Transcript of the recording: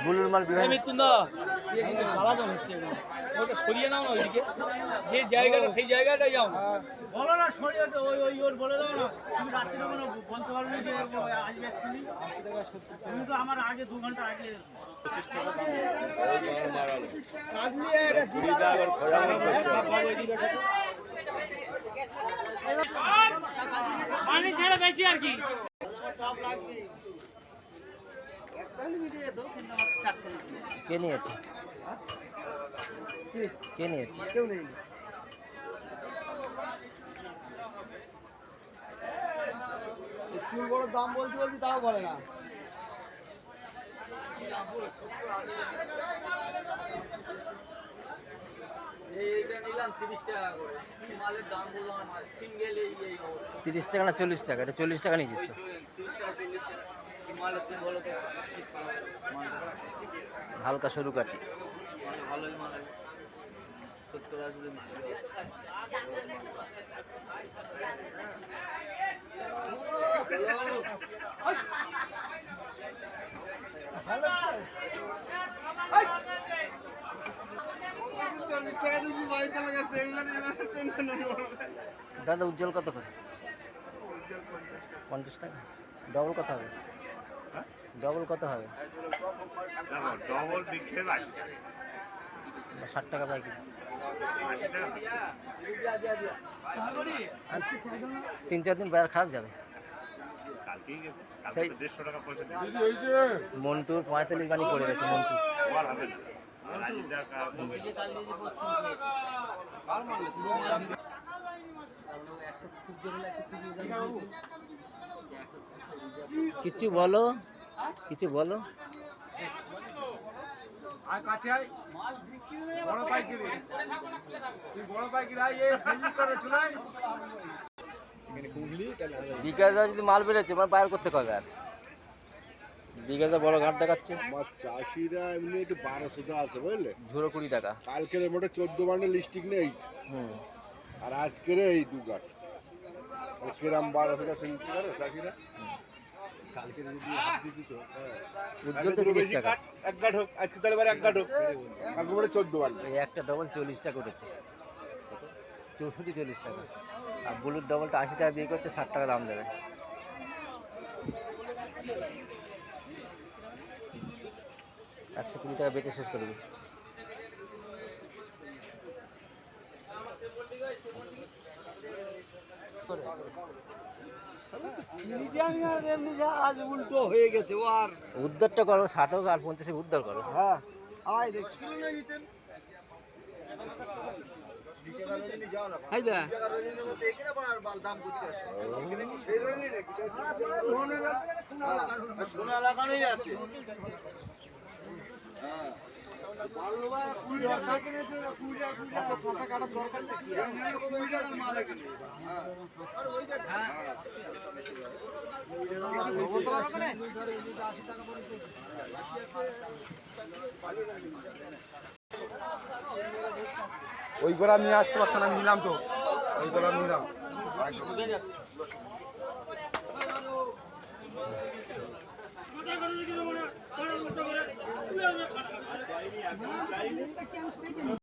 বুলুর মাল কিন্তু জ্বালাতন হচ্ছে ওটা সরিয়ে নাও না ওইদিকে যে জায়গাটা সেই জায়গাটাই যাও না বলো না সরিয়ে ওই ওই ওর বলে দাও না তুমি রাত্রিরে কোনো বলতে পারবে না যে আসবে এক্ষুনি তুমি তো আমার আগে 2 ঘন্টা আগে পানি ছেড়ে বেশি আর কি কে নিয়েছে কে নিয়েছে কেউ নেই চুল বড় দাম বলতে বলছি তাও বলে না এইটা নিলাম 30 টাকা করে মালের দাম বললো আমার সিঙ্গেল এই 30 টাকা না 40 টাকা? এটা 40 টাকা নিয়েছিস তো? 30 টাকা 40 টাকা মালের তুমি বলো তো হালকা সরু কাটি ভালোই মাল 70 টাকা যদি দাদা উজ্জ্বল কত করে? 50 টাকা। ডবল কত হবে? ডবল কত হবে? ডবল বিক্রি 60 টাকা পাইকারি। 3-4 দিন বাজার খারাপ যাবে। কালকেই গেছে কালকে তো 150 টাকা পয়সা দিয়েছে মন্টুর 45 গানি পড়ে গেছে মন্টু আর হবে না রাজীব দা কিছু বলো কিছু বলো আর কাছে আয় মাল বিক্রি নেই বড় পাইকারি তুই বড় পাইকারি আয় এই ফেজি করে চলাই এখানে কুঁগলি তাহলে বিকাশদা যদি মাল বেড়েছে মানে বাইর করতে কবে আর বিকাশদা বড় ঘাট দেখাচ্ছে আমার চাষিরা এমনি একটু 1200 আছে বুঝলে ঝুড়ো 20 টাকা কালকের মোটে 14 বান্ডেল লিস্টিক নেইছে আর আজকের এই 2 গাঁট কিরাম 1200 টাকা সেন্টি করে চাষিরা কালকের যদি হাত দিত তো উজ্জ্বল তো 30 টাকা এক গাঁট হোক আজকে তাহলে এবার এক গাঁট হোক কালকে মোটে 14 বান্ডেল এই একটা ডবল 40 টাকা উঠেছে 40 টাকা আর বুলুর ডবলটা 80 টাকা বিয়ে করছে 60 টাকা দাম দেবে $120 বেচে শেষ করবি আজ উল্টো হয়ে গেছে ও আর উদ্ধারটা করো 60 হোক আর 50 উদ্ধার করো হ্যাঁ আয় দেখছি নিতেন সোনা লাগানোই আছে ওই করে আমি আসতে পারতাম না নিলাম তো ওই করে আমি নিলাম